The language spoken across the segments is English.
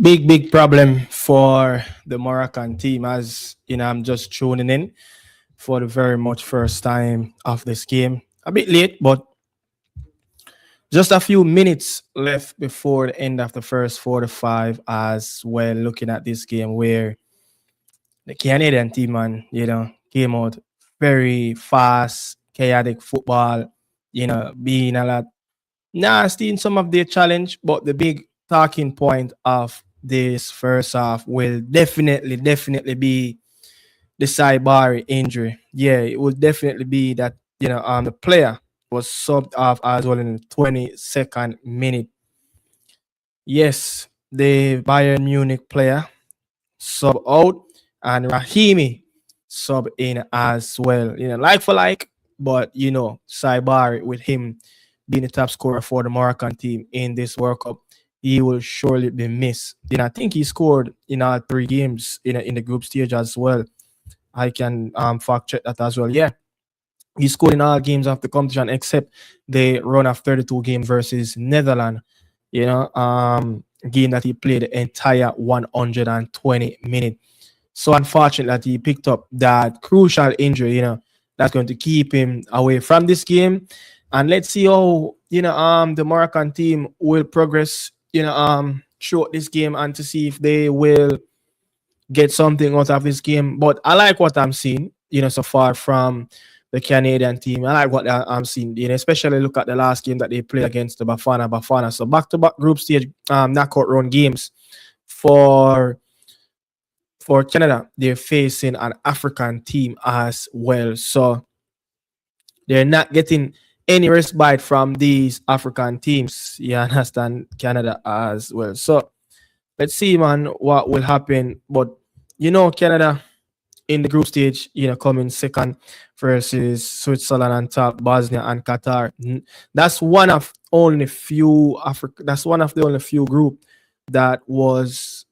Big problem for the Moroccan team, as you know, I'm just tuning in for the very much first time of this game. A bit late, but just a few minutes left before the end of the first 45 as well. Looking at this game where the Canadian team, man, came out very fast, chaotic football, being a lot nasty in some of their challenge, but the big talking point of this first half will definitely be the Saibari injury. Yeah, it will definitely be that, the player was subbed off as well in the 22nd minute. Yes, the Bayern Munich player sub out and Rahimi sub in as well. Like for like, but Saibari with him being the top scorer for the Moroccan team in this World Cup, he will surely be missed. I think he scored in all three games in the group stage as well. I can fact check that as well. Yeah, he scored in all games of the competition except the run of 32 game versus Netherlands. Game that he played the entire 120 minutes. So unfortunate that he picked up that crucial injury, that's going to keep him away from this game. And let's see how, the Moroccan team will progress, throughout this game and to see if they will get something out of this game. But I like what I'm seeing, so far from the Canadian team. I like what I'm seeing, especially look at the last game that they played against the Bafana. So back-to-back group stage knockout round games for Canada. They're facing an African team as well. So they're not getting any respite from these African teams. You understand, Canada as well. So let's see, man, what will happen. But Canada in the group stage, coming second versus Switzerland and top Bosnia and Qatar. That's one of only few Africa. That's one of the only few group that was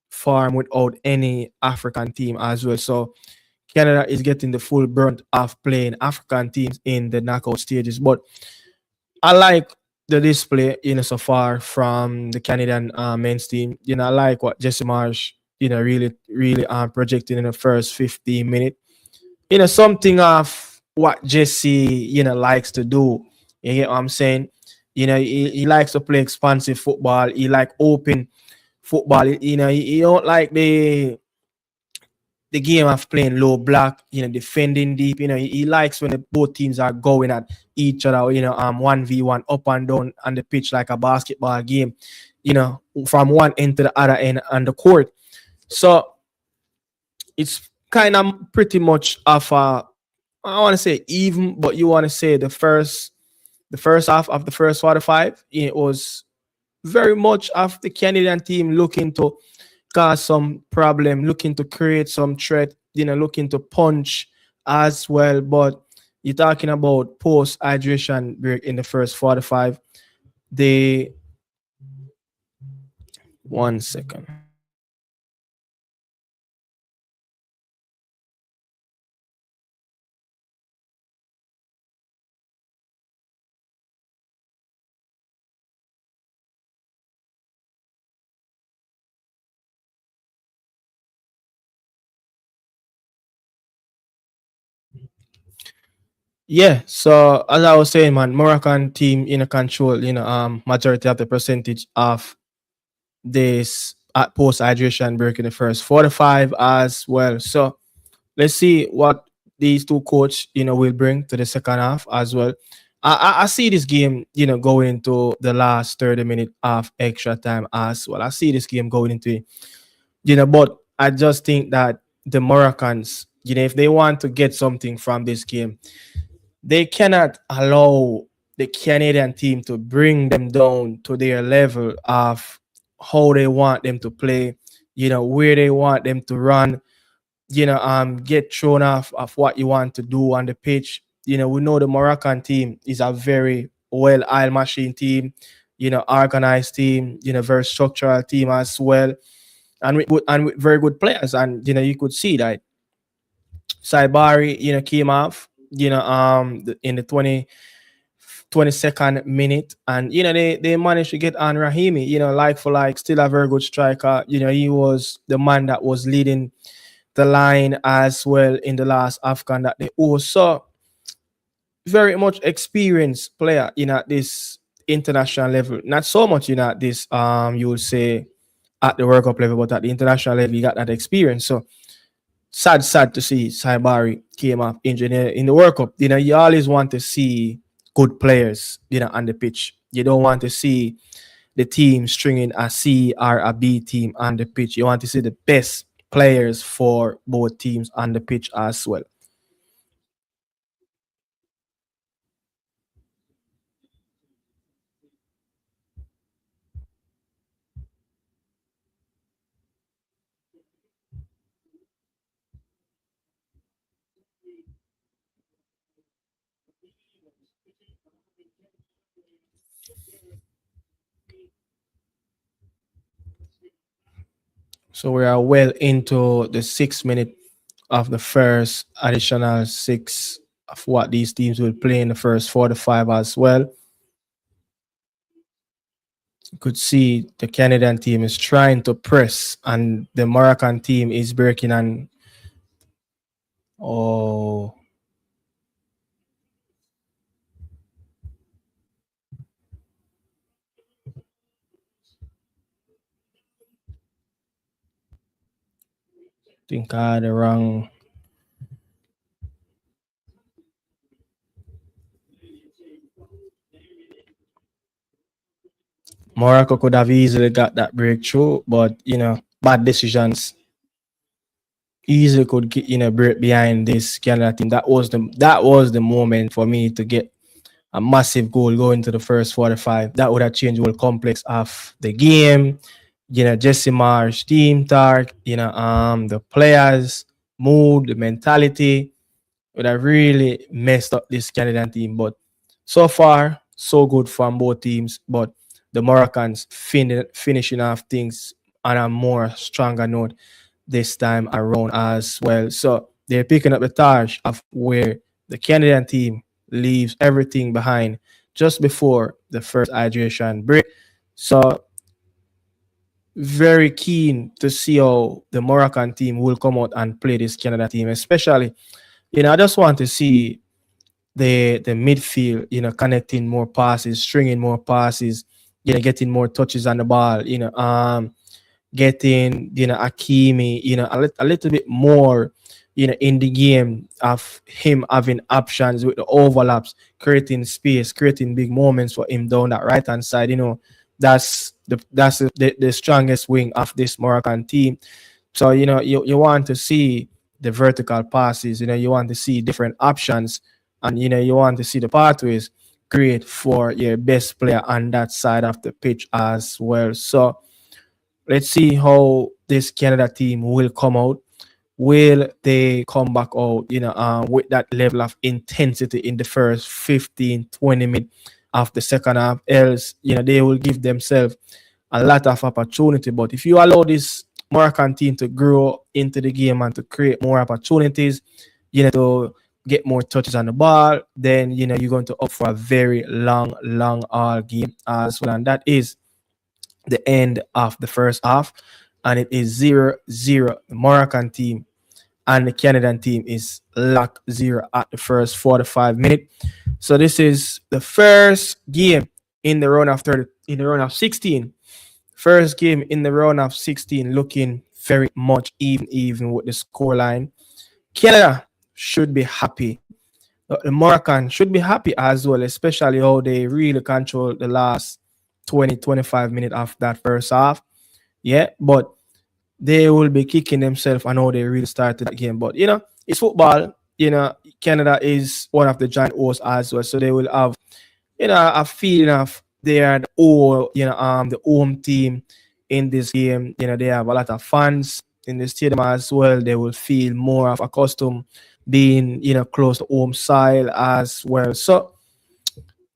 formed without any African team as well. So Canada is getting the full brunt of playing African teams in the knockout stages. But I like the display, so far from the Canadian men's team. I like what Jesse Marsh, really projecting in the first 15 minutes. Something of what Jesse, likes to do. You get what I'm saying? He likes to play expansive football. He like open football. He don't like the game of playing low block, defending deep. He likes when both teams are going at each other, 1v1 up and down on the pitch like a basketball game, from one end to the other end on the court. So it's kind of pretty much of a, I want to say even, but you want to say the first half of the first 45, it was very much of the Canadian team looking to cause some problem, looking to create some threat, looking to punch as well. But you're talking about post hydration break in the first 45. They 1 second. Yeah, so as I was saying, man, Moroccan team control, majority of the percentage of this post hydration break in the first 45 as well. So let's see what these two coach, will bring to the second half as well. I see this game, going into the last 30 minutes of extra time as well. I see this game going into it, but I just think that the Moroccans, if they want to get something from this game, they cannot allow the Canadian team to bring them down to their level of how they want them to play, where they want them to run, get thrown off of what you want to do on the pitch. We know the Moroccan team is a very well-oiled machine team, organized team, very structural team as well, and with very good players. And you could see that Saibari, came off, in the 22nd minute, and they managed to get on Rahimi, like for like, still a very good striker. He was the man that was leading the line as well in the last Afghan that they also very much experienced player, at this international level. Not so much, at this you would say at the World Cup level, but at the international level, you got that experience. So sad to see Saibari came up injured in the World Cup. You always want to see good players, on the pitch. You don't want to see the team stringing a C or a B team on the pitch. You want to see the best players for both teams on the pitch as well. So we are well into the 6 minute of the first additional six of what these teams will play in the first 45 as well. You could see the Canadian team is trying to press, and the Moroccan team is breaking. And oh, I think I had the wrong. Morocco could have easily got that breakthrough, but bad decisions easily could get break behind this Canada team. That was the moment for me to get a massive goal going to the first 45. That would have changed the whole complex of the game. Jesse Marsh, team talk, the players, mood, the mentality would have really messed up this Canadian team. But so far, so good from both teams. But the Moroccans finishing off things on a more stronger note this time around as well. So they're picking up the torch of where the Canadian team leaves everything behind just before the first hydration break. So very keen to see how the Moroccan team will come out and play this Canada team, especially, I just want to see the midfield, connecting more passes, stringing more passes, getting more touches on the ball, getting, Akimi, a little bit more, in the game of him having options with the overlaps, creating space, creating big moments for him down that right hand side. That's the strongest wing of this Moroccan team. So you want to see the vertical passes. You want to see different options, and you want to see the pathways create for your best player on that side of the pitch as well. So let's see how this Canada team will come out. Will they come back out, with that level of intensity in the first 15, 20 minutes of the second half? Else, they will give themselves a lot of opportunity. But if you allow this Moroccan team to grow into the game and to create more opportunities, to get more touches on the ball, then you're going to opt for a very long all game as well. And that is the end of the first half, and it is 0-0. The Moroccan team and the Canadian team is lock 0 at the first 45 minutes. So this is the first game in the round of 30, in the round of 16. First game in the round of 16, looking very much even with the scoreline. Canada should be happy. The Moroccan should be happy as well, especially how they really control the last 20-25 minutes of that first half. Yeah, but they will be kicking themselves and how they really started that game. But it's football. Canada is one of the giant hosts as well, so they will have a feeling of they are the home team in this game. They have a lot of fans in the stadium as well. They will feel more of accustomed being close to home soil as well. So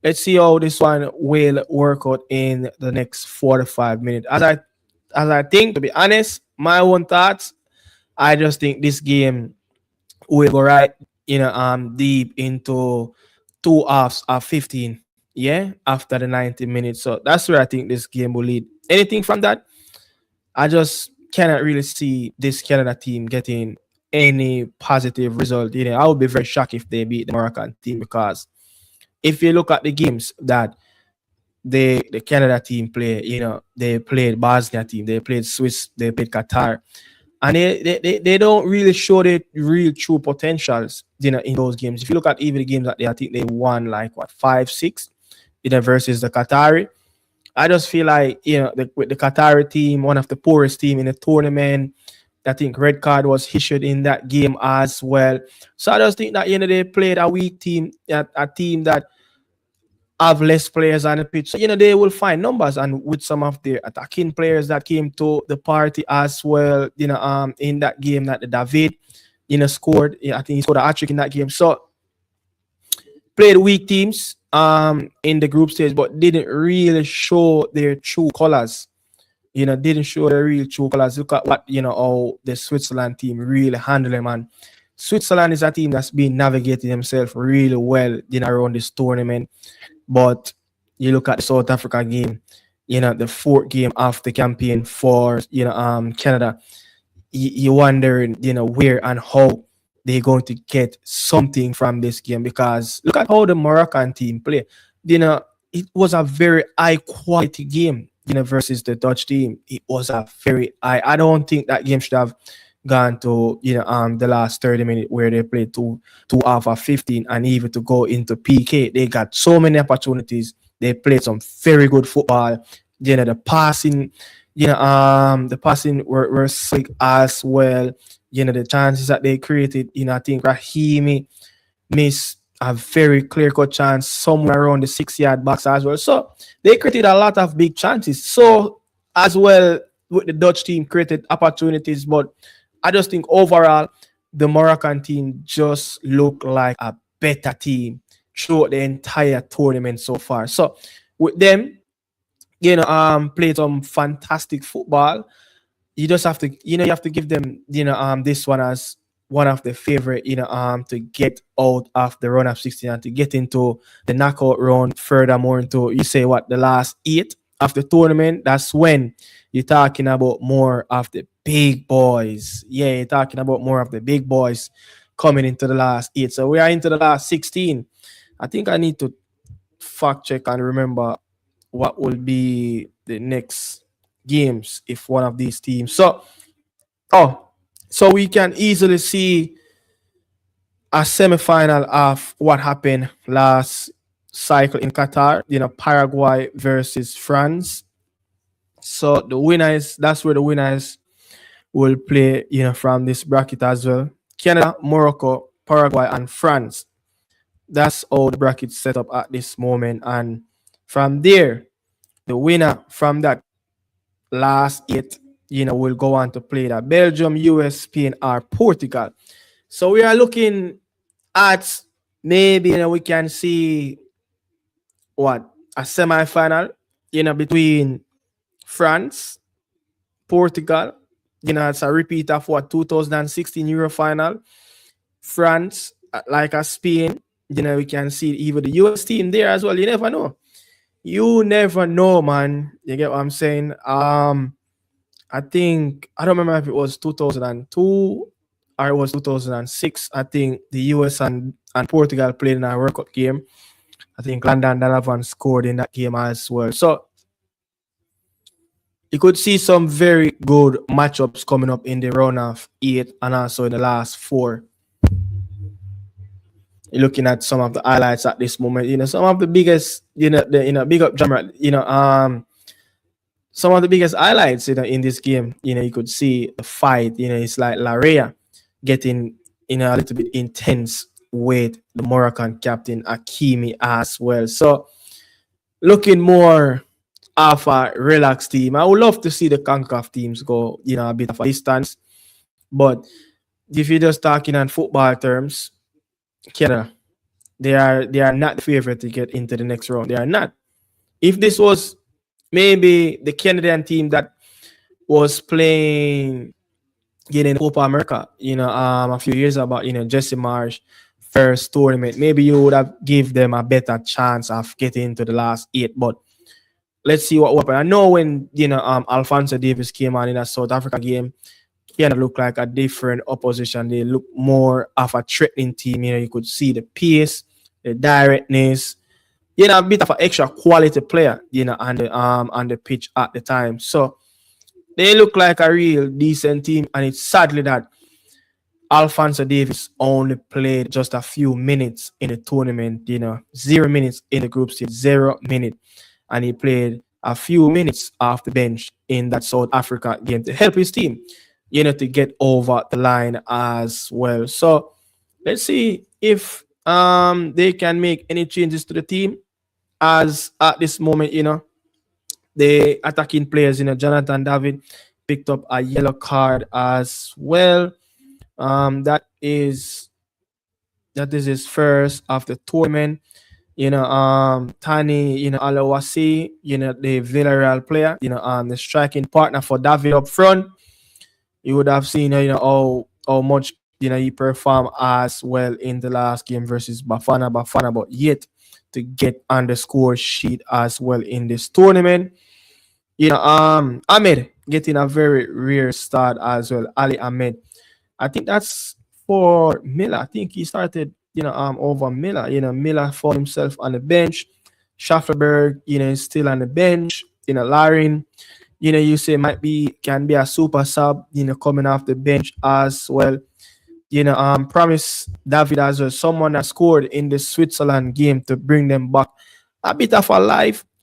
let's see how this one will work out in the next 45 minutes. As I think, to be honest, my own thoughts, I just think this game will go right deep into two halves of 15, yeah, after the 90 minutes. So that's where I think this game will lead. Anything from that, I just cannot really see this Canada team getting any positive result. I would be very shocked if they beat the Moroccan team, because if you look at the games that the Canada team play, they played Bosnia team, they played Swiss, they played Qatar, and they don't really show the real true potentials, in those games. If you look at even the games that I think they won like what 5-6, versus the Qatari. I just feel like with the Qatari team, one of the poorest team in the tournament. I think red card was issued in that game as well. So I just think that they played a weak team, a team that have less players on the pitch. So they will find numbers, and with some of the attacking players that came to the party as well. In that game that the David scored. I think he scored a hat-trick in that game. So played weak teams in the group stage, but didn't really show their true colors. Didn't show their real true colors. Look at what how the Switzerland team really handled them. And Switzerland is a team that's been navigating themselves really well around this tournament. But you look at the South Africa game, the fourth game of the campaign for Canada. You wondering where and how they're going to get something from this game, because look at how the Moroccan team play. It was a very high quality game, versus the Dutch team. It was a very high. I don't think that game should have gone to the last 30 minutes where they played two half of 15, and even to go into PK. They got so many opportunities. They played some very good football. The passing, the passing were slick as well. The chances that they created, I think Rahimi missed a very clear-cut chance somewhere around the 6-yard box as well. So they created a lot of big chances. So as well with the Dutch team created opportunities, but I just think overall the Moroccan team just looked like a better team throughout the entire tournament so far. So with them, played some fantastic football. You just have to, you have to give them, this one as one of the favorite, to get out of the run of 16 and to get into the knockout round. Furthermore, into you say what the last 8 of the tournament. That's when you're talking about more of the big boys. Yeah, you're talking about more of the big boys coming into the last 8. So we are into the last 16. I think I need to fact check and remember what will be the next games if one of these teams. So we can easily see a semi-final of what happened last cycle in Qatar, Paraguay versus France. So that's where the winners will play, from this bracket as well. Canada, Morocco, Paraguay, and France. That's all the brackets set up at this moment. And from there, the winner from that last 8, will go on to play that Belgium, US, Spain, or Portugal. So we are looking at maybe, we can see a semi-final, between France, Portugal. It's a repeat of 2016 Euro final. France, like a Spain, we can see even the US team there as well. You never know. You never know, man. You get what I'm saying? I think, I don't remember if it was 2002 or it was 2006. I think the US and Portugal played in a World Cup game. I think Landon Donovan scored in that game as well. So you could see some very good matchups coming up in the round of 8 and also in the last 4. You're looking at some of the highlights at this moment. Some of the biggest, big up Jammer, some of the biggest highlights, in this game, you could see the fight, it's like Larea getting, a little bit intense with the Moroccan captain Hakimi as well. So looking more of a relaxed team. I would love to see the CONCACAF teams go, a bit of a distance, but if you're just talking on football terms, Canada, they are not the favorite to get into the next round. They are not. If this was maybe the Canadian team that was playing getting Copa America, a few years about, Jesse Marsh first tournament, maybe you would have give them a better chance of getting into the last eight. But let's see what happened. I know when Alfonso Davis came on in a South Africa game, he had to look like a different opposition. They look more of a threatening team. You could see the pace, the directness, a bit of an extra quality player, on the pitch at the time. So they look like a real decent team, and it's sadly that Alfonso Davis only played just a few minutes in the tournament, 0 minutes in the group stage, 0 minute. And he played a few minutes off the bench in that South Africa game to help his team, to get over the line as well. So let's see if they can make any changes to the team, as at this moment, the attacking players, Jonathan David picked up a yellow card as well. That is his first of the tournament. Tani, Alawasi, the Villarreal player, the striking partner for David up front. You would have seen, how much, he performed as well in the last game versus Bafana, but yet to get on the score sheet as well in this tournament. Ahmed getting a very rare start as well. Ali Ahmed. I think that's for Miller. I think he started, over Miller. Miller found himself on the bench. Schaffelberg, is still on the bench. Larin, you say can be a super sub, coming off the bench as well. Promise David as well, someone that scored in the Switzerland game to bring them back. A bit of a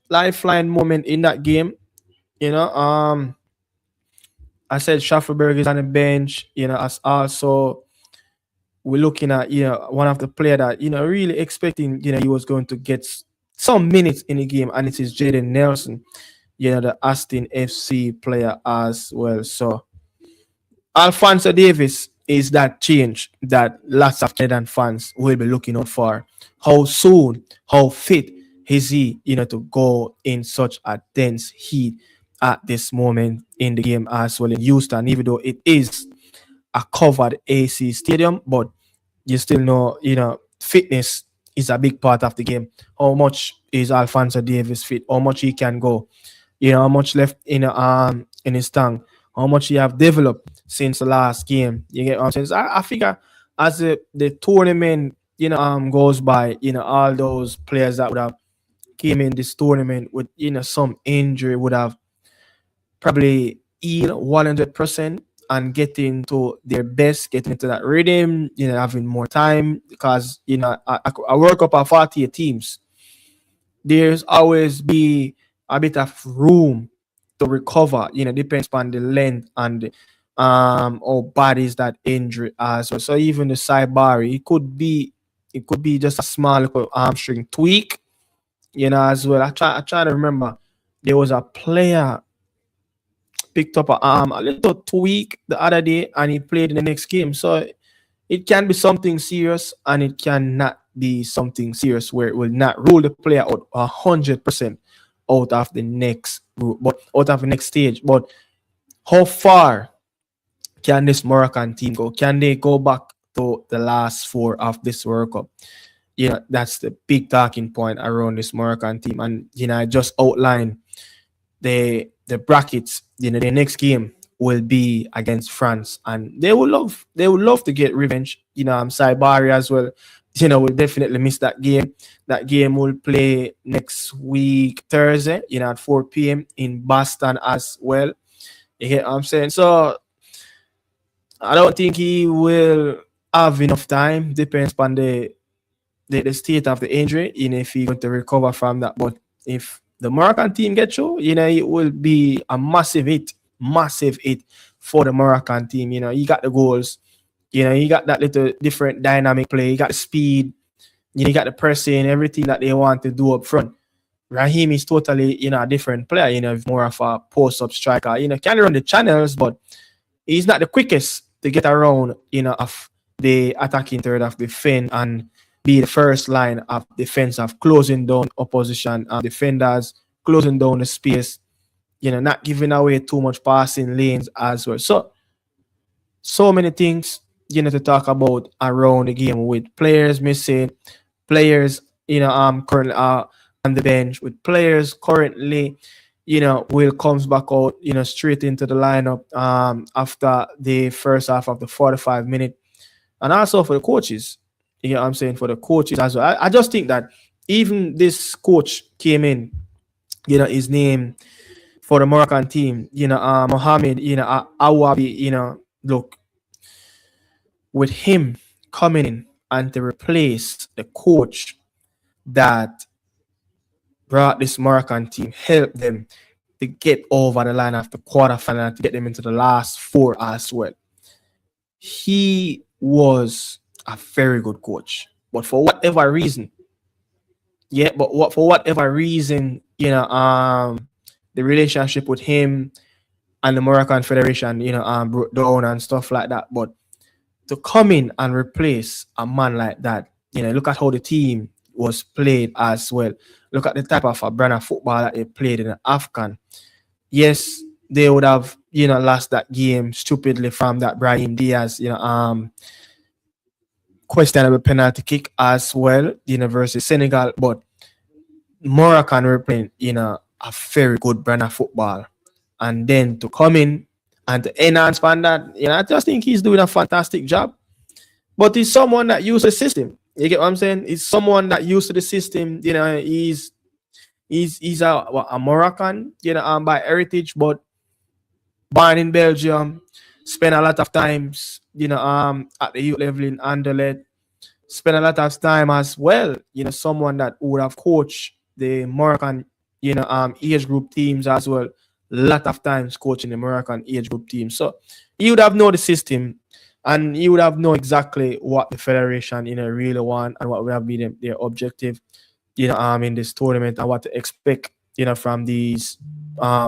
lifeline moment in that game. I said Schaffelberg is on the bench, as also we're looking at, one of the player that, really expecting, he was going to get some minutes in the game, and it is Jaden Nelson, the Aston FC player as well. So Alfonso Davis is that change that lots of Canadian fans will be looking out for. How soon, how fit is he, to go in such a dense heat at this moment in the game as well in Houston, even though it is a covered AC stadium, but you still know, fitness is a big part of the game. How much is Alfonso Davis fit? How much he can go? How much left in his tongue? How much he have developed since the last game? You get what I'm saying? So I figure as the tournament, goes by, all those players that would have came in this tournament with, some injury would have probably healed 100% and getting to their best, getting into that rhythm, having more time, because, a World Cup of 48 teams, there's always be a bit of room to recover, depends on the length and or bodies that injury as well. So even the Saibari, it could be just a small little hamstring tweak, as well. I try to remember there was a player picked up a little tweak the other day and he played in the next game. So it can be something serious and it cannot be something serious where it will not rule the player out 100% out of the next group, but out of the next stage. But how far can this Moroccan team go? Can they go back to the last four of this World Cup? That's the big talking point around this Moroccan team. And I just outlined the brackets. The next game will be against France, and they would love to get revenge. Saibari as well. Will definitely miss that game. That game will play next week Thursday. At 4 p.m. in Boston as well. You get what I'm saying? So I don't think he will have enough time. Depends on the state of the injury. If he's going to recover from that. But if the Moroccan team gets through, it will be a massive hit for the Moroccan team. You got the goals, you got that little different dynamic play, you got the speed, you got the pressing, everything that they want to do up front. Raheem is totally, a different player, more of a post-up striker. Can run the channels, but he's not the quickest, to get around, of the attacking third of defense and be the first line of defense of closing down opposition defenders, closing down the space, not giving away too much passing lanes as well. So many things, to talk about around the game with players missing, players, currently on the bench, with players currently, Will comes back out, straight into the lineup after the first half of the 45 minute. And also for the coaches, you know what I'm saying, for the coaches as well. I just think that even this coach came in, his name for the Moroccan team, Mohamed, Awabi, look, with him coming in and to replace the coach that brought this Moroccan team, helped them to get over the line of the quarterfinal, to get them into the last four as well. He was a very good coach. But for whatever reason, the relationship with him and the Moroccan Federation, broke down and stuff like that. But to come in and replace a man like that, look at how the team was played as well. Look at the type of a brand of football that they played in the Afghan. Yes, they would have, lost that game stupidly from that Brahim Diaz, questionable penalty kick as well, versus Senegal. But Moroccan were playing, a very good brand of football. And then to come in and to enhance on that, I just think he's doing a fantastic job. But he's someone that used the system. You get what I'm saying? He's someone that used to the system. He's a Moroccan, by heritage, but born in Belgium. Spent a lot of times, at the youth level in Anderlecht. Spent a lot of time as well. Someone that would have coached the Moroccan, age group teams as well. Lot of times coaching the Moroccan age group team. So he would have known the system, and he would have known exactly what the federation, really want, and what would have been their objective, in this tournament, and what to expect, from these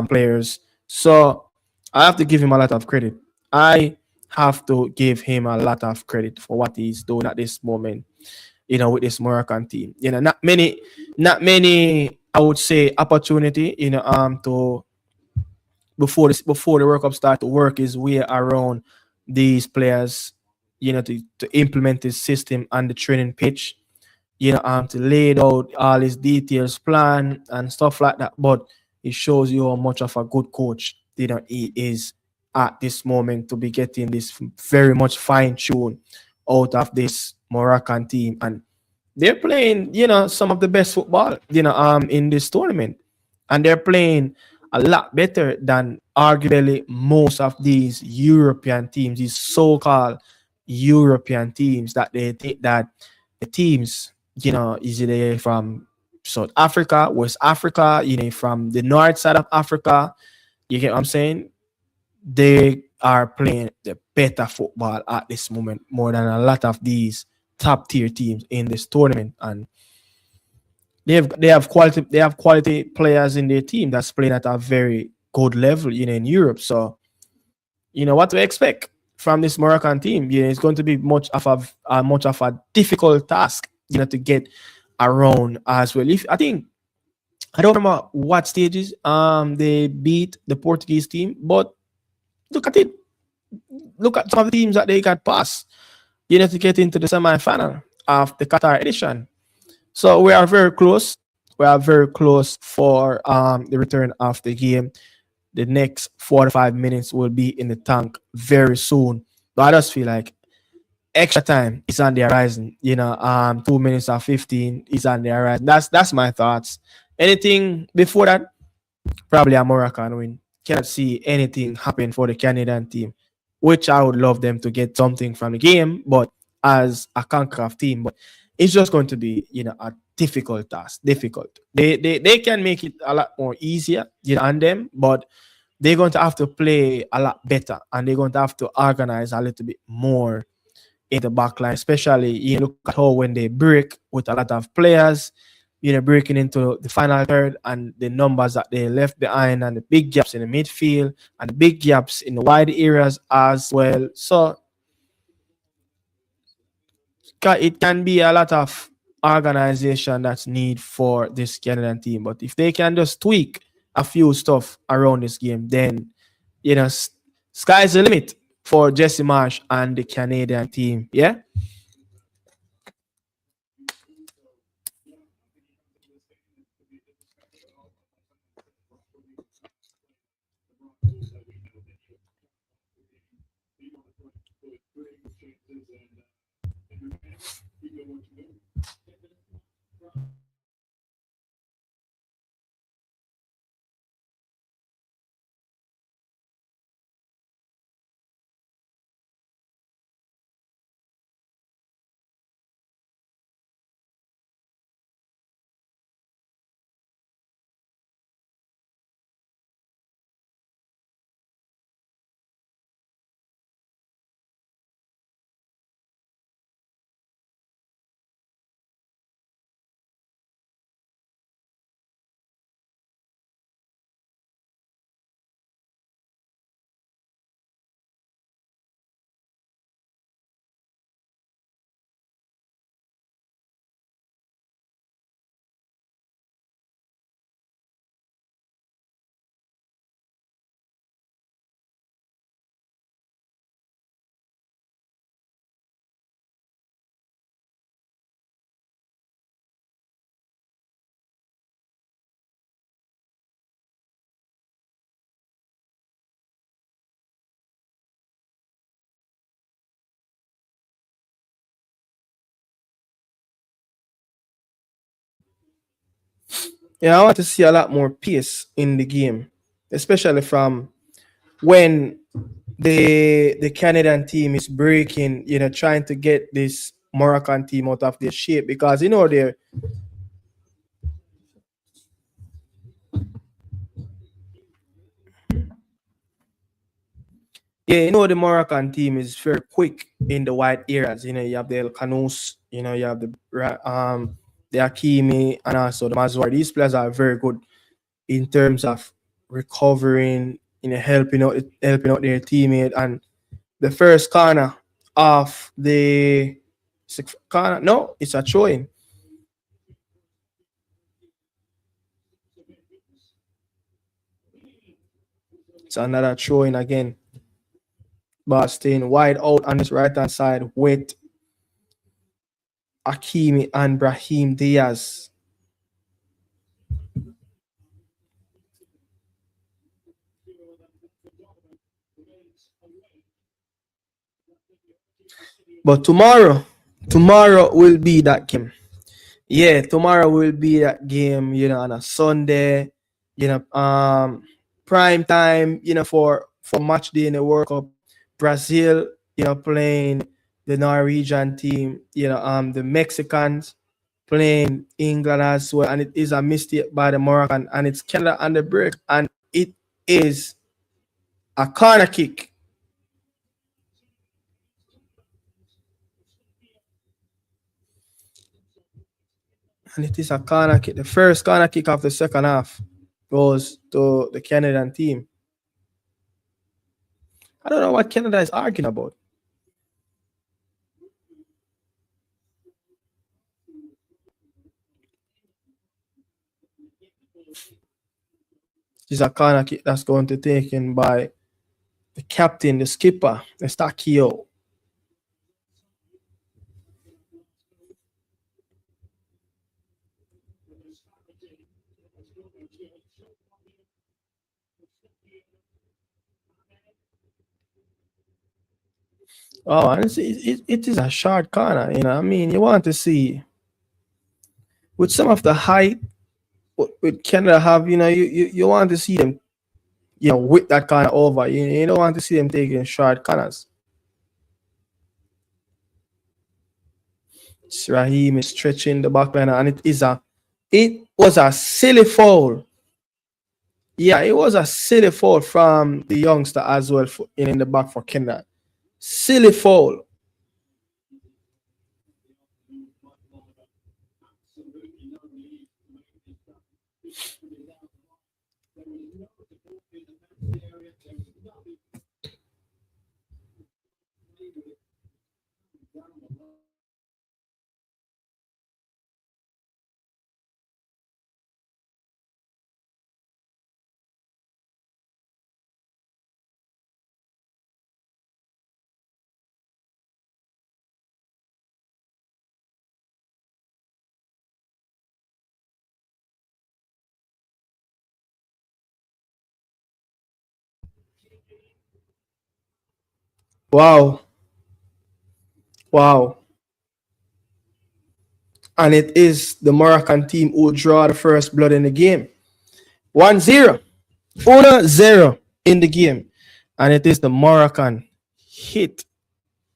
players. So I have to give him a lot of credit. I have to give him a lot of credit for what he's doing at this moment, with this Moroccan team. Not many, I would say, opportunity, to before the WorldCup start to work his way around these players, to implement his system on the training pitch, to lay out all his details, plan and stuff like that. But it shows you how much of a good coach, he is at this moment, to be getting this very much fine-tuned out of this Moroccan team. And they're playing, some of the best football, in this tournament. And they're playing a lot better than arguably most of these European teams, these so-called European teams, that they think that the teams, is either from South Africa, West Africa, from the north side of Africa. You get what I'm saying? They are playing the better football at this moment, more than a lot of these top tier teams in this tournament. And they have quality players in their team that's playing at a very good level, in Europe. So, what to expect from this Moroccan team? It's going to be much of a difficult task, to get around as well. I don't remember what stages they beat the Portuguese team, but look at it. Look at some of the teams that they got past, to get into the semi-final of the Qatar edition. So we are very close. We are very close for the return of the game. The next 45 minutes will be in the tank very soon. But I just feel like extra time is on the horizon. 2 minutes or 15 is on the horizon. That's my thoughts. Anything before that, probably a Moroccan win. Cannot see anything happen for the Canadian team, which I would love them to get something from the game, but as a CONCACAF team. But it's just going to be, a difficult task. Difficult. They can make it a lot more easier, on them, but they're going to have to play a lot better, and they're going to have to organize a little bit more in the back line, especially look at how when they break with a lot of players, breaking into the final third, and the numbers that they left behind, and the big gaps in the midfield, and the big gaps in the wide areas as well. So it can be a lot of organization that's need for this Canadian team. But if they can just tweak a few stuff around this game, then you know sky's the limit for Jesse Marsh and the Canadian team. Yeah. Yeah, I want to see a lot more pace in the game, especially from when the Canadian team is breaking, trying to get this Moroccan team out of their shape because they're yeah, the Moroccan team is very quick in the wide areas. You have the El Canous, you have the Hakimi and also the Mazwar. These players are very good in terms of recovering, helping out their teammate. And the first corner of the corner, no, it's a throw in. It's another throw in again. But staying wide out on his right hand side with Hakimi and Brahim Diaz. But tomorrow will be that game. Yeah, tomorrow will be that game, on a Sunday, prime time, for match day in the World Cup. Brazil, playing the Norwegian team, the Mexicans playing England as well. And it is a mistake by the Moroccan, and it's Canada on the break, and it is a corner kick. And it is a corner kick. The first corner kick of the second half goes to the Canadian team. I don't know what Canada is arguing about. This is a corner kick that's going to be taken by the captain, the skipper, the Stakio. Oh, and it is a short corner. I mean, you want to see with some of the height with Canada have, you want to see them, with that corner over. You don't want to see them taking short corners. Raheem is stretching the back line, and it was a silly foul. Yeah, it was a silly foul from the youngster as well in the back for Canada. Silly foul. Wow. Wow. And it is the Moroccan team who draw the first blood in the game. 1-0. 1-0 in the game. And it is the Moroccan hit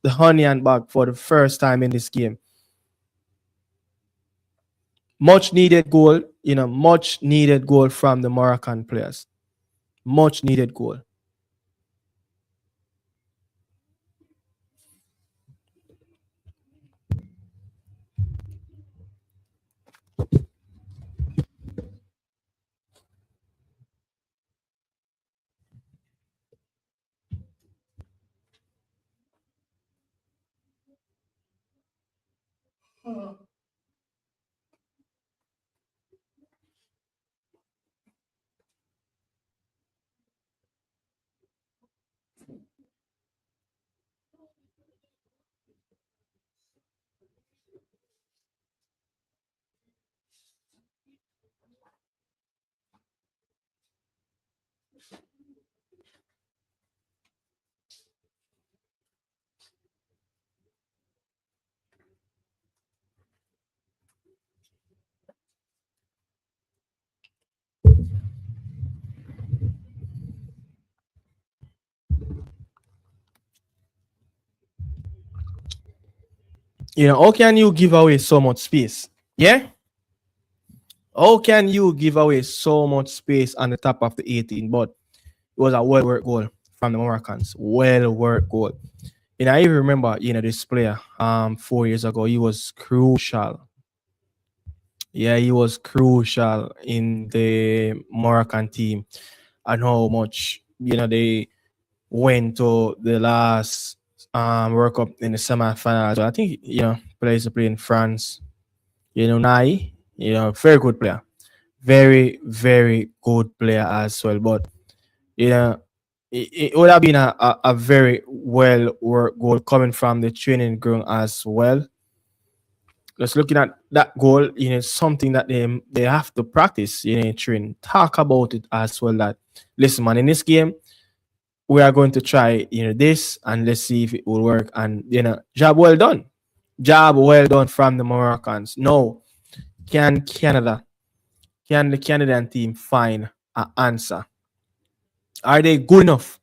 the honey and bag for the first time in this game. Much needed goal, much needed goal from the Moroccan players. Much needed goal. How can you give away so much space? Yeah? How can you give away so much space on the top of the 18? But it was a well worked goal from the Moroccans. Well worked goal. I even remember, this player 4 years ago, he was crucial. Yeah, he was crucial in the Moroccan team and how much, they went to the last World Cup in the semi-final. So I think, players to play in France. Nai, very good player. Very, very good player as well. But, it would have been a very well worked goal coming from the training ground as well. Just looking at that goal, something that they have to practice, train. Talk about it as well. That listen, man, in this game, we are going to try, this, and let's see if it will work. And job well done. Job well done from the Moroccans. No, can the Canadian team find an answer? Are they good enough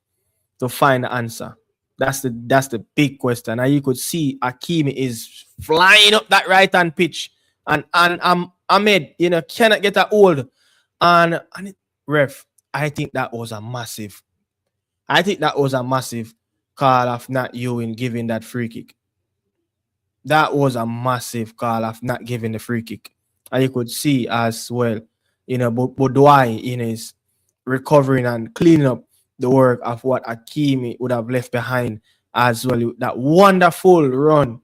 to find the answer? That's the big question. And you could see Hakimi is flying up that right hand pitch, and Ahmed, cannot get a hold. And ref, I think that was a massive. I think that was a massive call of not you in giving that free kick. That was a massive call of not giving the free kick. And you could see as well, Budwai is recovering and cleaning up the work of what Hakimi would have left behind as well. That wonderful run.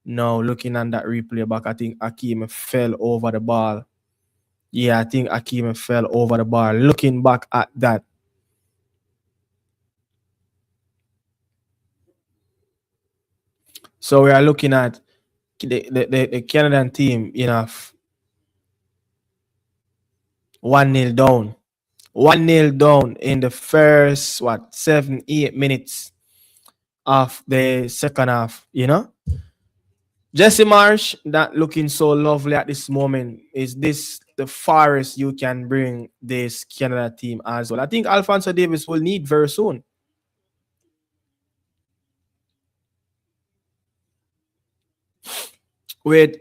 Now, looking at that replay back, I think Hakimi fell over the ball. Yeah, I think Hakimi fell over the ball. Looking back at that. So we are looking at the Canadian team, 1-0 down. 1-0 down in the first 7-8 minutes of the second half, Jesse Marsh, that looking so lovely at this moment. Is this the farthest you can bring this Canada team as well? I think Alphonso Davies will need very soon. With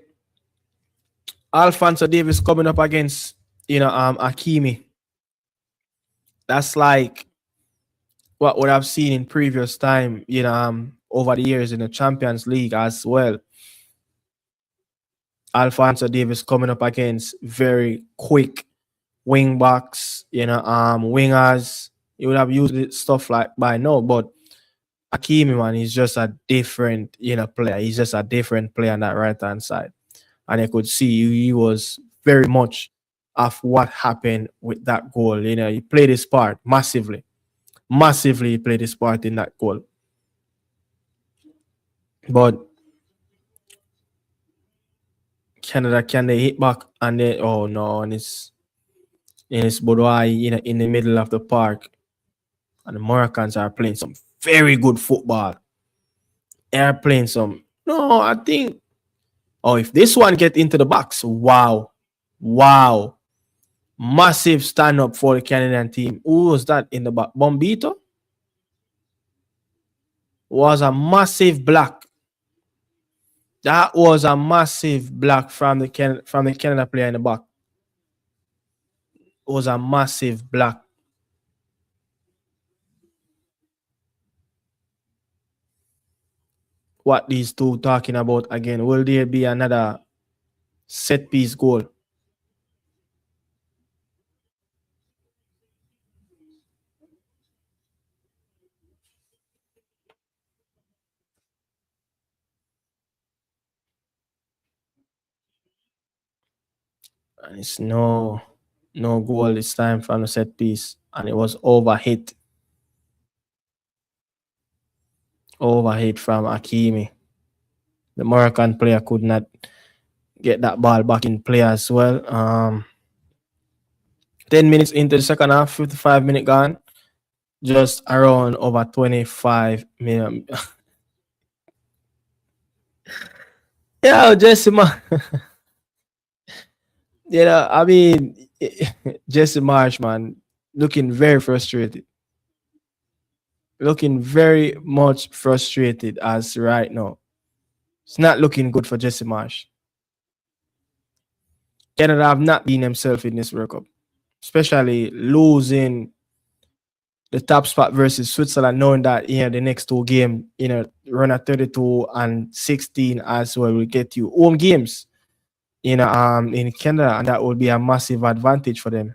Alphonso Davies coming up against, Hakimi. That's like what I've seen in previous time, over the years in the Champions League as well. Alphonso Davies coming up against very quick wing backs, wingers. You would have used stuff like by now, but Hakimi, man, he's just a different, player. He's just a different player on that right hand side. And I could see he was very much of what happened with that goal. He played his part massively. Massively he played his part in that goal. But Canada, can they hit back? And they, oh no, and it's Boudoir, in the middle of the park. And the Moroccans are playing some very good football. airplane some. No, I think. Oh, if this one get into the box, wow, wow, massive stand up for the Canadian team. Who was that in the back? Bombito was a massive block. That was a massive block from the Canada player in the back. It was a massive block. What these two talking about again? Will there be another set piece goal? And it's no goal this time from the set piece, and it was overhit from Akimi. The Moroccan player could not get that ball back in play as well. 10 minutes into the second half, 55 minute gone, just around over 25 million. Yeah, Jesse I mean, Jesse Marsh, man, looking very frustrated. Looking very much frustrated as right now. It's not looking good for Jesse Marsh. Canada have not been themselves in this World Cup, especially losing the top spot versus Switzerland, knowing that the next two game, run at 32 and 16 as well will get you home games, in Canada, and that will be a massive advantage for them.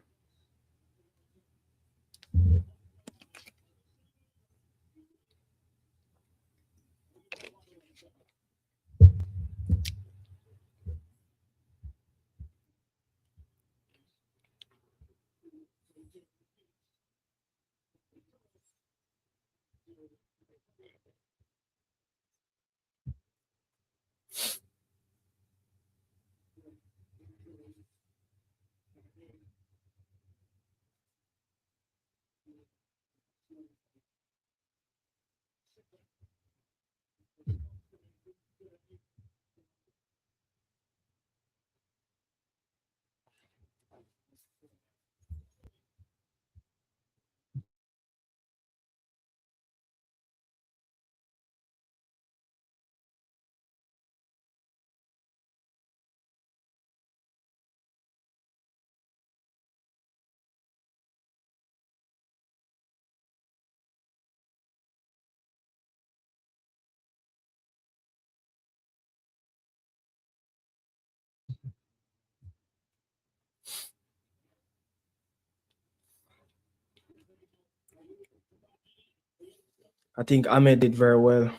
I think Ahmed did very well,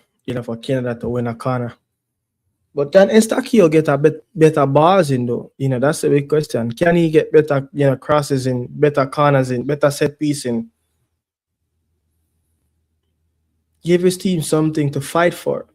for Canada to win a corner. But can Estakio get a better bars in though? That's the big question. Can he get better, crosses in, better corners in, better set piece in? Give his team something to fight for.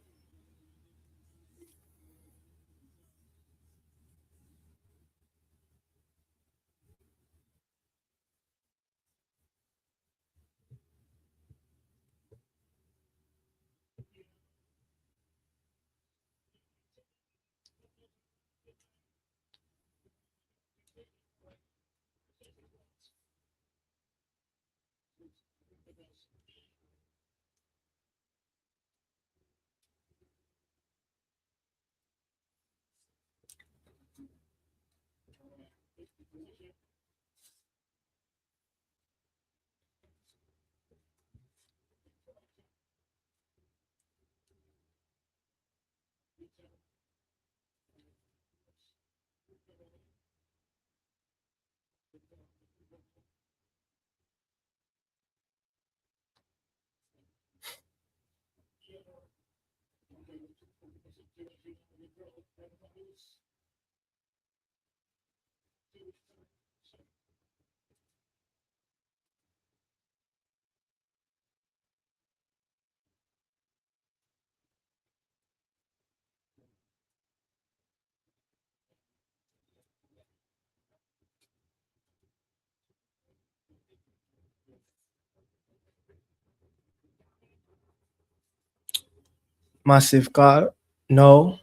Massive call. No.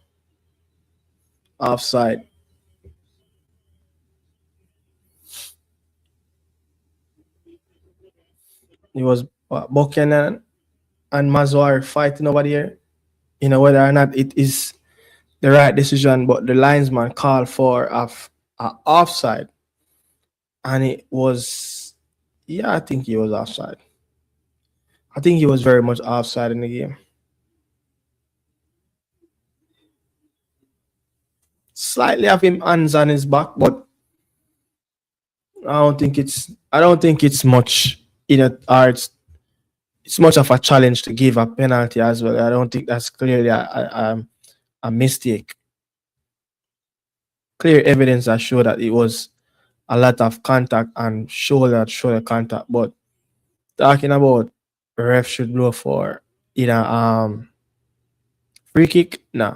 Offside. It was Buchanan and Mazwar fighting over there. Whether or not it is the right decision, but the linesman called for a offside, and it was, yeah, I think he was offside. I think he was very much offside in the game. Slightly have him hands on his back, but I don't think it's much, or it's much of a challenge to give a penalty as well. I don't think that's clearly a mistake. Clear evidence that show that it was a lot of contact and shoulder to shoulder contact. But talking about ref should blow for free kick, nah.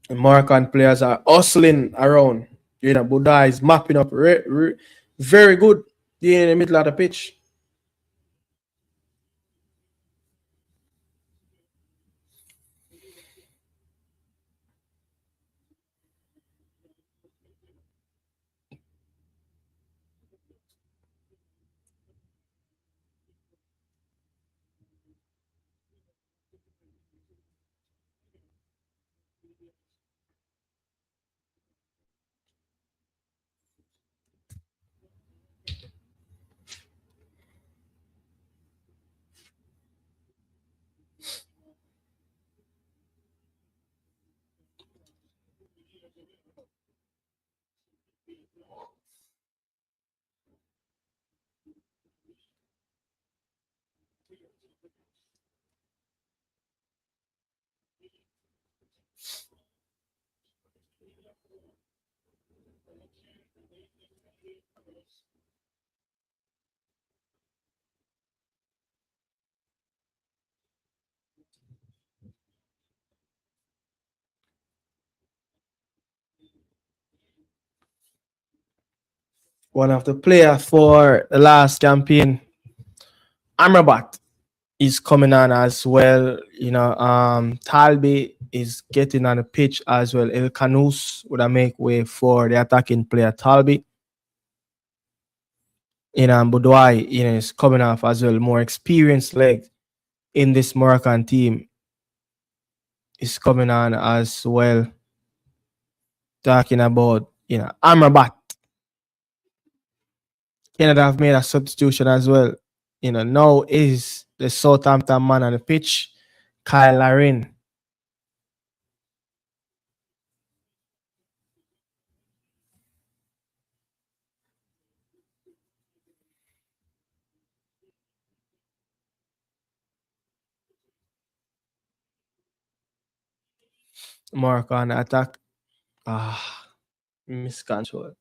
The Moroccan players are hustling around. Buddha is mapping up very good in the middle of the pitch. One of the players for the last campaign, Amrabat, is coming on as well. Talbi is getting on the pitch as well. El Canus would make way for the attacking player Talbi. And Budwai, is coming off as well. More experienced leg in this Moroccan team is coming on as well. Talking about, Amrabat. Canada have made a substitution as well. Now is the Southampton man on the pitch, Kyle Larin. Morocco on the attack. Miscontrol.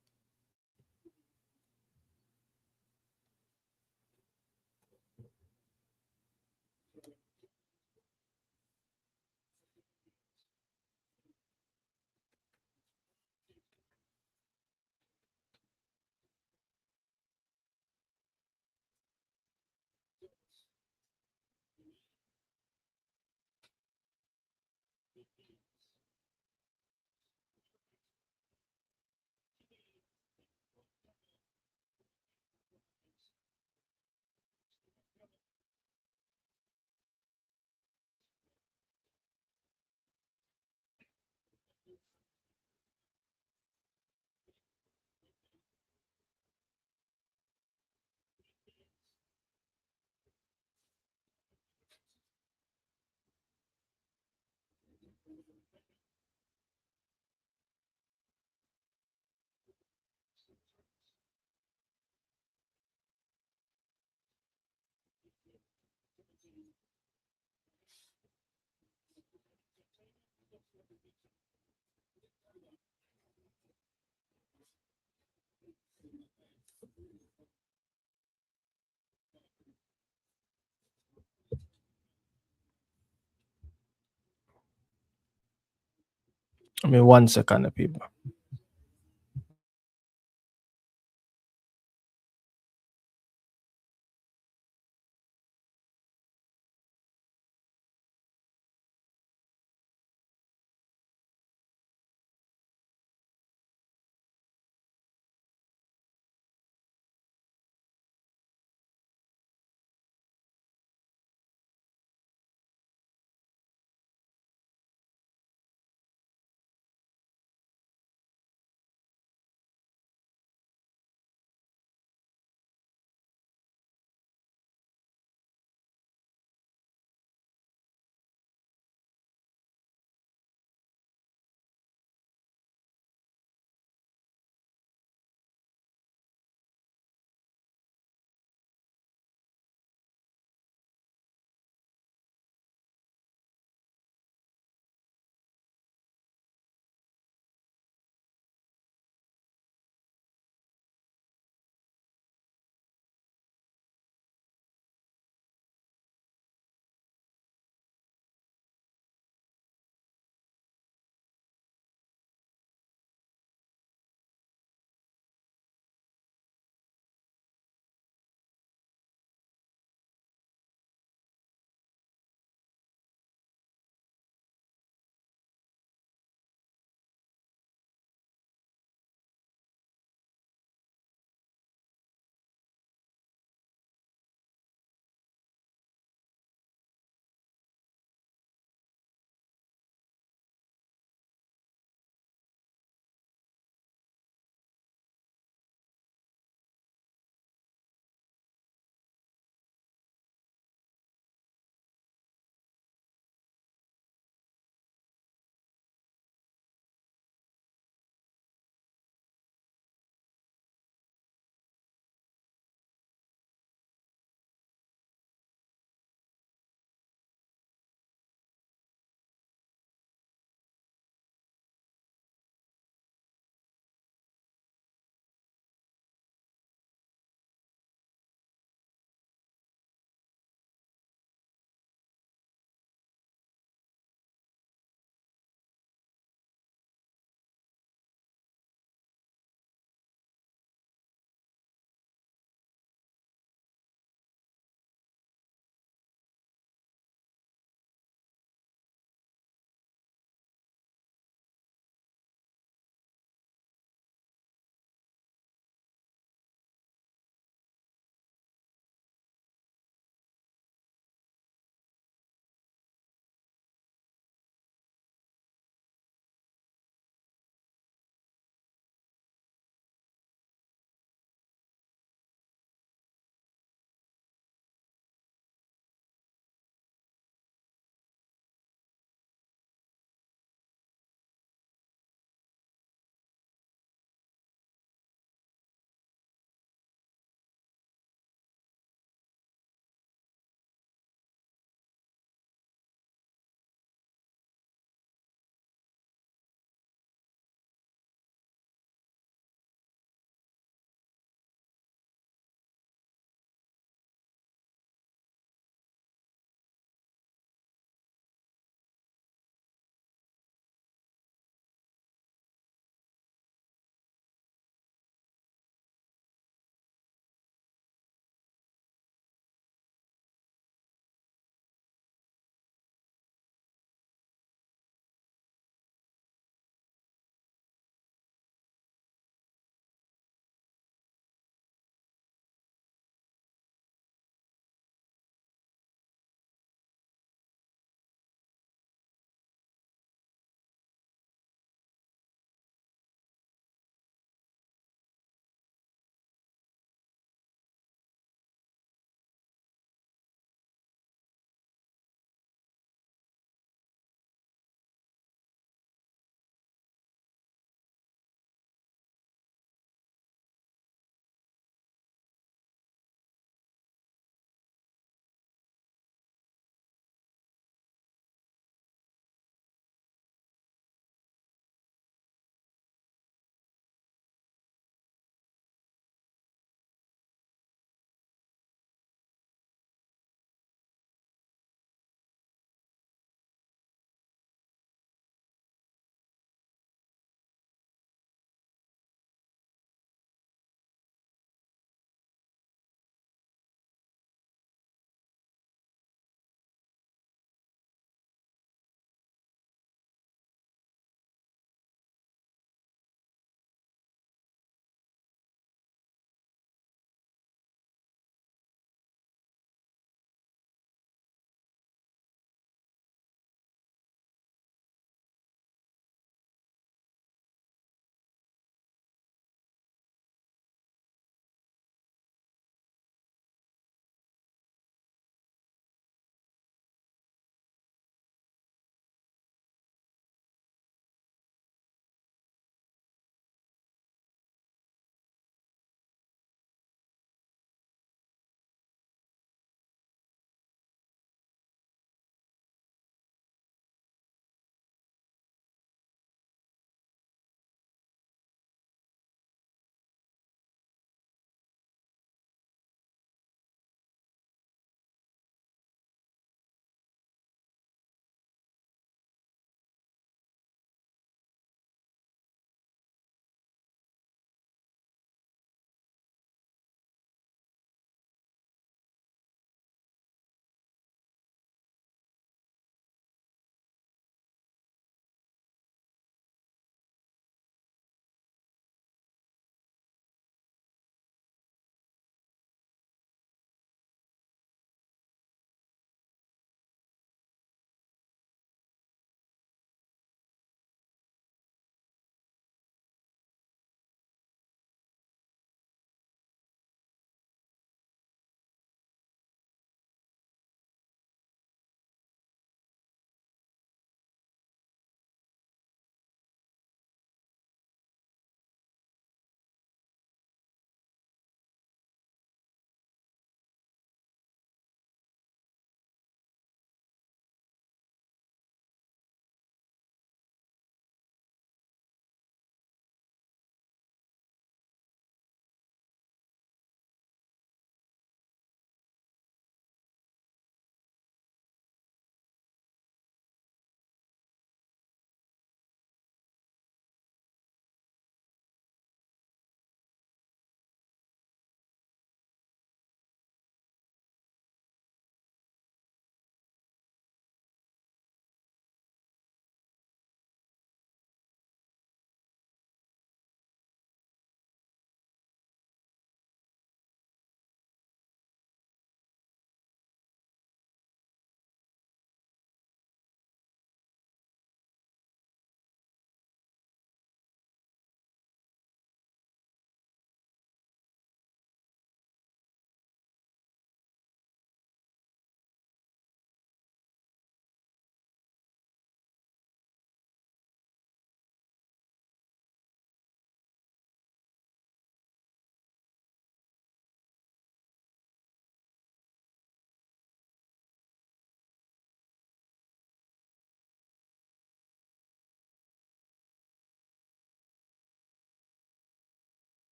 I mean, 1 second, people.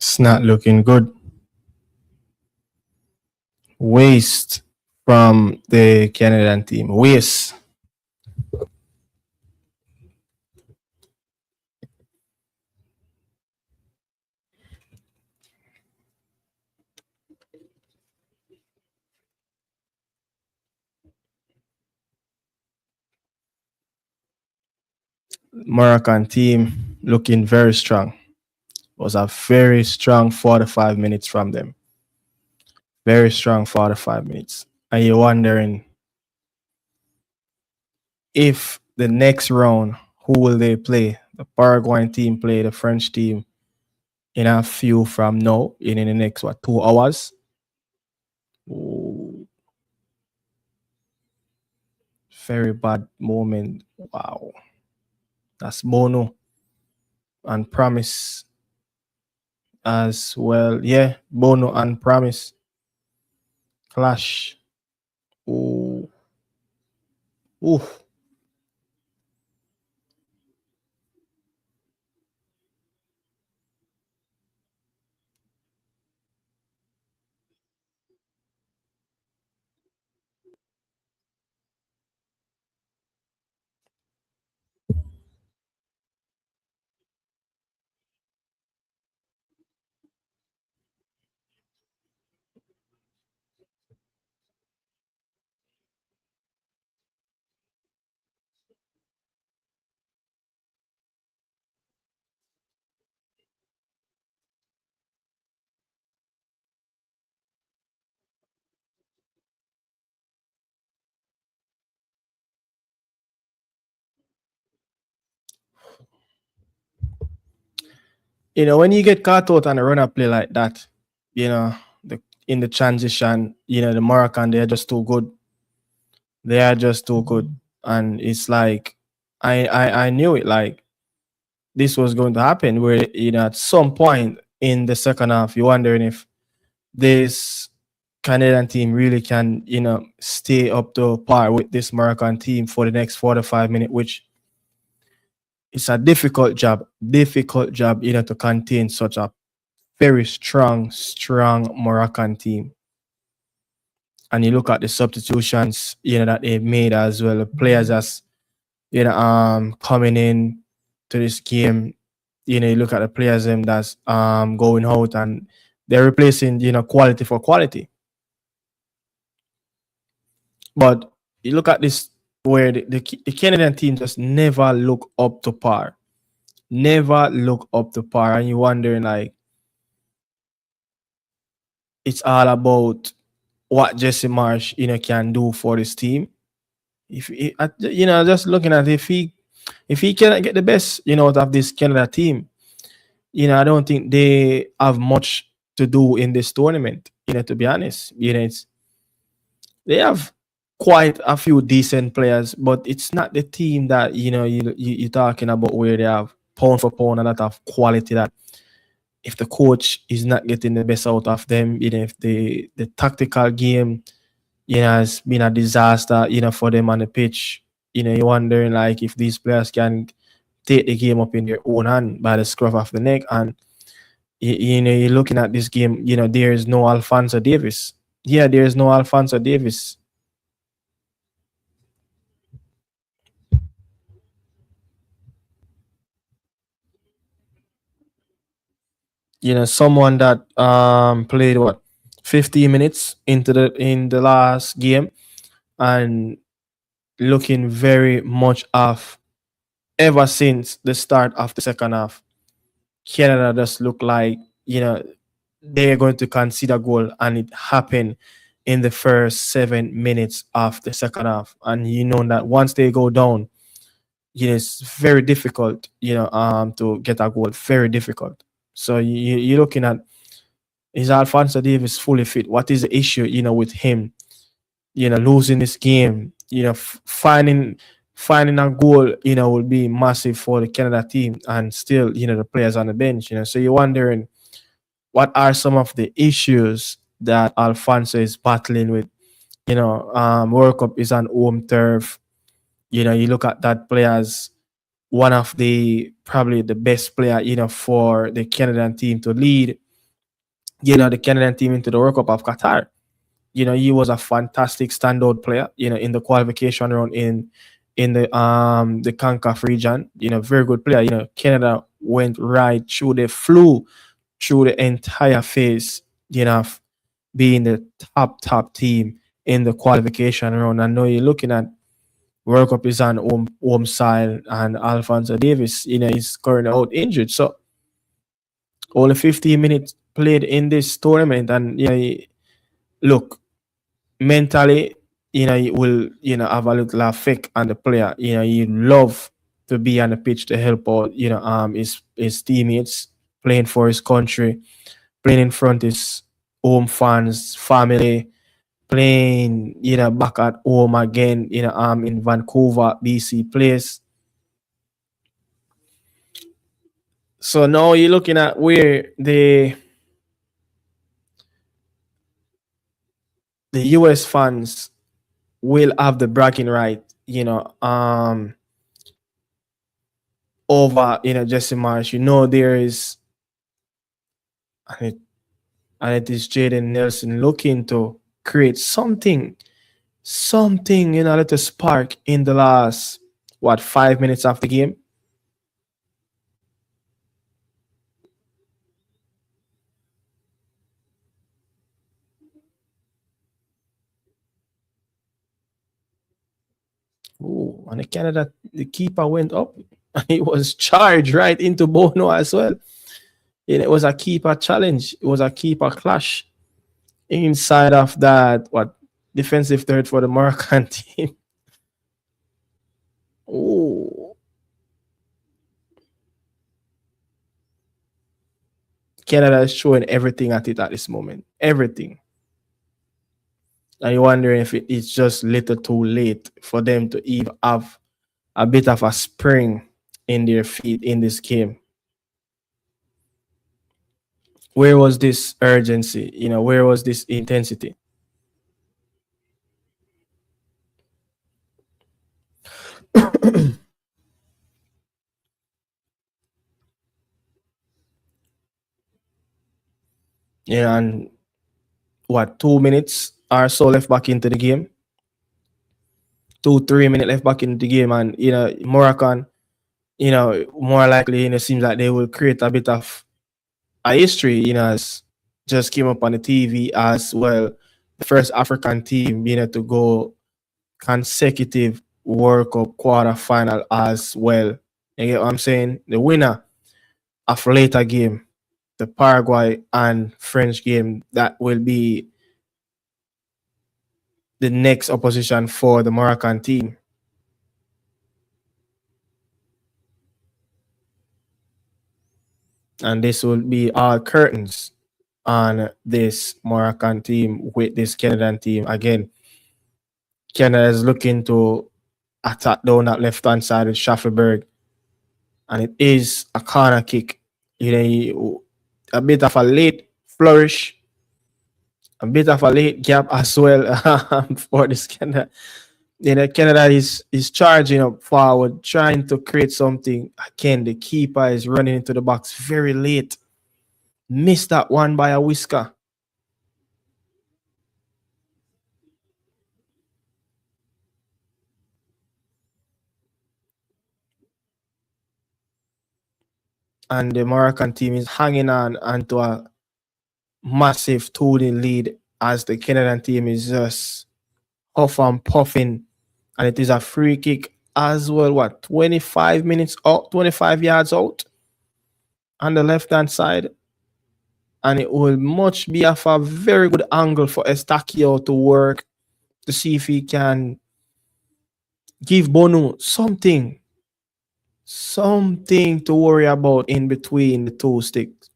It's not looking good. Waste from the Canadian team. Waste. Moroccan team looking very strong. Was a very strong 45 minutes from them. Very strong 45 minutes. And you're wondering if the next round, who will they play? The Paraguayan team play the French team in a few from now, in the next, what, 2 hours? Ooh, very bad moment. Wow. That's Bono and Promise as well. Yeah, Bono and Promise clash. Ooh. Ooh. When you get caught out on a run up play like that, you know, the in the transition, the Moroccan, they're just too good. They are just too good. And it's like I knew it, like this was going to happen where, at some point in the second half, you're wondering if this Canadian team really can, stay up to par with this Moroccan team for the next 4 to 5 minutes, which it's a difficult job, to contain such a very strong Moroccan team. And you look at the substitutions, that they made as well. The players as coming in to this game, you look at the players that's going out and they're replacing, quality for quality. But you look at this where the Canadian team just never look up to par. Never look up to par. And you're wondering, like, it's all about what Jesse Marsh, can do for this team. If he, just looking at if he cannot get the best, out of this Canada team, I don't think they have much to do in this tournament. To be honest, they have quite a few decent players, but it's not the team that you're talking about where they have pound for pound a lot of quality. That if the coach is not getting the best out of them, if the tactical game, has been a disaster, for them on the pitch. You're wondering, like, if these players can take the game up in their own hand by the scruff of the neck. And you're looking at this game, there is no Alfonso Davis. Yeah, there is no Alfonso Davis. Someone that played what 15 minutes in the last game and looking very much off ever since the start of the second half. Canada just look like, they're going to concede a goal, and it happened in the first 7 minutes of the second half. And you know that once they go down, it's very difficult, to get a goal. Very difficult. So you're looking at, is Alfonso Davis fully fit? What is the issue, with him? Losing this game, finding a goal, will be massive for the Canada team, and still, the players on the bench. So you're wondering, what are some of the issues that Alfonso is battling with? World Cup is on home turf. You look at that player as one of the probably the best player, for the Canadian team to lead. the Canadian team into the World Cup of Qatar. He was a fantastic standout player, in the qualification round in the CONCACAF region, very good player. Canada went right through, they flew through the entire phase, of being the top team in the qualification round. I know you're looking at World Cup is on home side, and Alfonso Davis, is currently out injured. So only 15 minutes played in this tournament, and look, mentally, it will, have a little effect on the player. You love to be on the pitch to help out, his teammates, playing for his country, playing in front of his home fans, family, playing, back at home again, in Vancouver, BC place. So now you're looking at where the US fans will have the bragging right, over, Jesse Marsh. There is, and it is Jaden Nelson looking to create something, little spark in the last 5 minutes of the game. Ooh, and Canada, the keeper went up. He was charged right into Bono as well. It was a keeper challenge. It was a keeper clash inside of that defensive third for the Moroccan team. Ooh. Canada is showing everything at it at this moment. Everything. And you're wondering if it's just little too late for them to even have a bit of a spring in their feet in this game. Where was this urgency? Where was this intensity? And 2 minutes or so left back into the game? 2-3 minutes left back into the game, and Moroccan, more likely, seems like they will create a bit of a history, as just came up on the TV as well. The first African team, to go consecutive World Cup quarterfinal as well. You get what I'm saying? The winner of later game, the Paraguay and French game, that will be the next opposition for the Moroccan team. And this will be all curtains on this Moroccan team with this Canadian team. Again, Canada is looking to attack down that left hand side with Schaffelberg, and it is a corner kick. A bit of a late flourish, a bit of a late gap as well for this Canada. Canada is charging up forward, trying to create something. Again, the keeper is running into the box very late. Missed that one by a whisker. And the Moroccan team is hanging on onto a massive 2-0 lead as the Canadian team is just off and puffing. And it is a free kick as well. 25 minutes out, 25 yards out on the left hand side. And it will much be of a very good angle for Estacio to work to see if he can give Bono something to worry about in between the two sticks.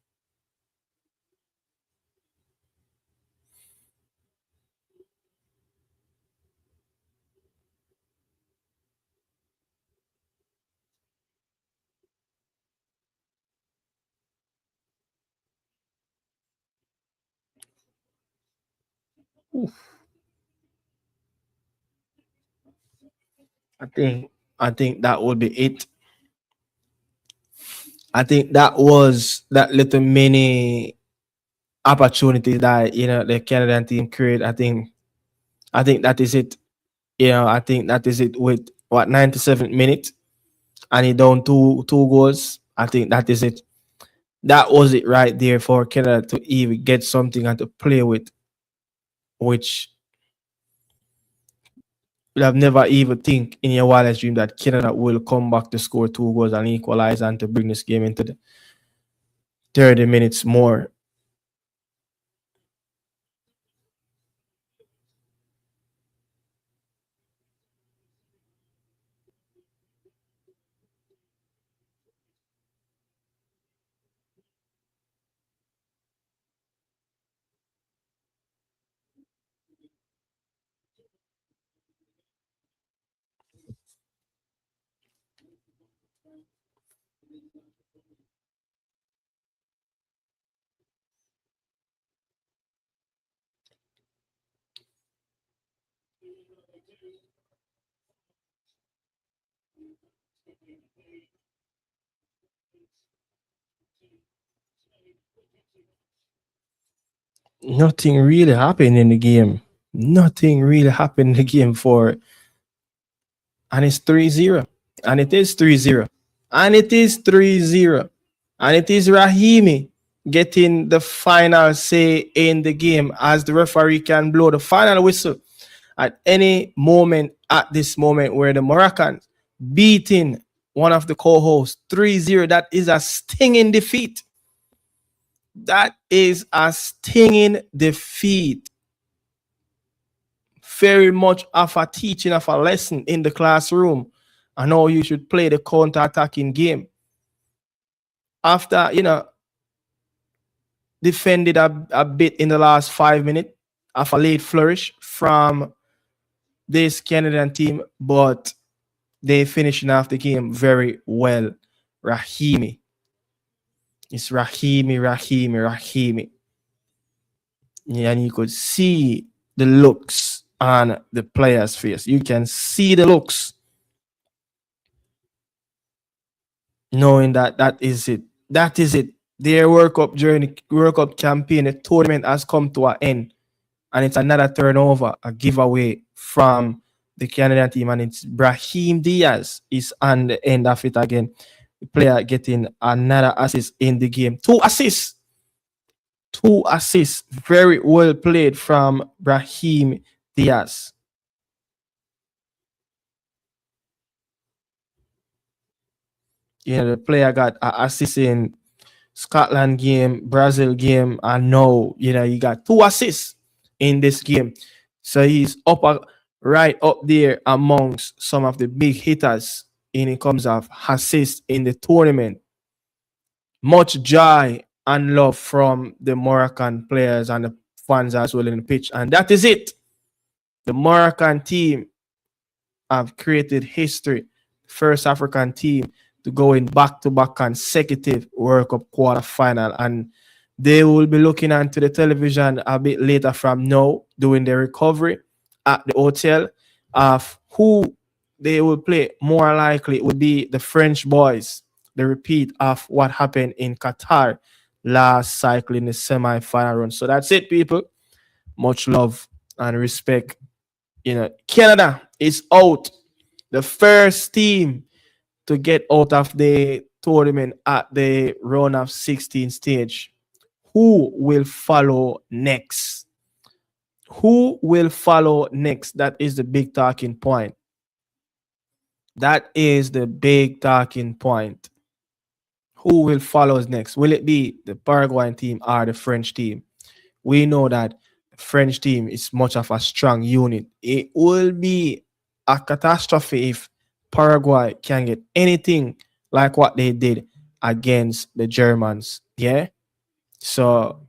Oof. I think that would be it. I think that was that little mini opportunities that the Canadian team create. I think that is it. I think that is it with what 97th minute and he down two goals. I think that is it. That was it right there for Canada to even get something and to play with, which you'd have never even think in your wildest dream that Canada will come back to score two goals and equalize and to bring this game into the 30 minutes more. Nothing really happened in the game. Nothing really happened in the game for, and it's 3-0. And it is 3-0. And it is 3-0. And it is Rahimi getting the final say in the game as the referee can blow the final whistle at any moment at this moment where the Moroccans beating one of the co-hosts 3-0. That is a stinging defeat. That is a stinging defeat. Very much of a teaching of a lesson in the classroom and how you should play the counter-attacking game. After, defended a bit in the last 5 minutes of a late flourish from this Canadian team, but they finishing off the game very well. Rahimi. It's Rahimi. Yeah, and you could see the looks on the player's face. You can see the looks. Knowing that is it. That is it. Their World Cup journey, World Cup campaign, the tournament has come to an end. And it's another turnover, a giveaway from the Canadian team. And it's Brahim Diaz is on the end of it again. The player getting another assist in the game. Two assists. Very well played from Brahim Diaz. The player got an assist in Scotland game, Brazil game, and now, you got two assists in this game. So he's right up there amongst some of the big hitters in terms of assists in the tournament. Much joy and love from the Moroccan players and the fans as well in the pitch. And that is it. The Moroccan team have created history. First African team to go in back-to-back consecutive World Cup quarterfinal. And they will be looking onto the television a bit later from now, doing their recovery at the hotel of who they will play. More likely it would be the French boys, the repeat of what happened in Qatar last cycle in the semi-final run. So that's it, people. Much love and respect. Canada is out. The first team to get out of the tournament at the round of 16 stage. Who will follow next? Who will follow next? That is the big talking point. That is the big talking point. Who will follow next? Will it be the Paraguayan team or the French team? We know that the French team is much of a strong unit. It will be a catastrophe if Paraguay can get anything like what they did against the Germans. Yeah. So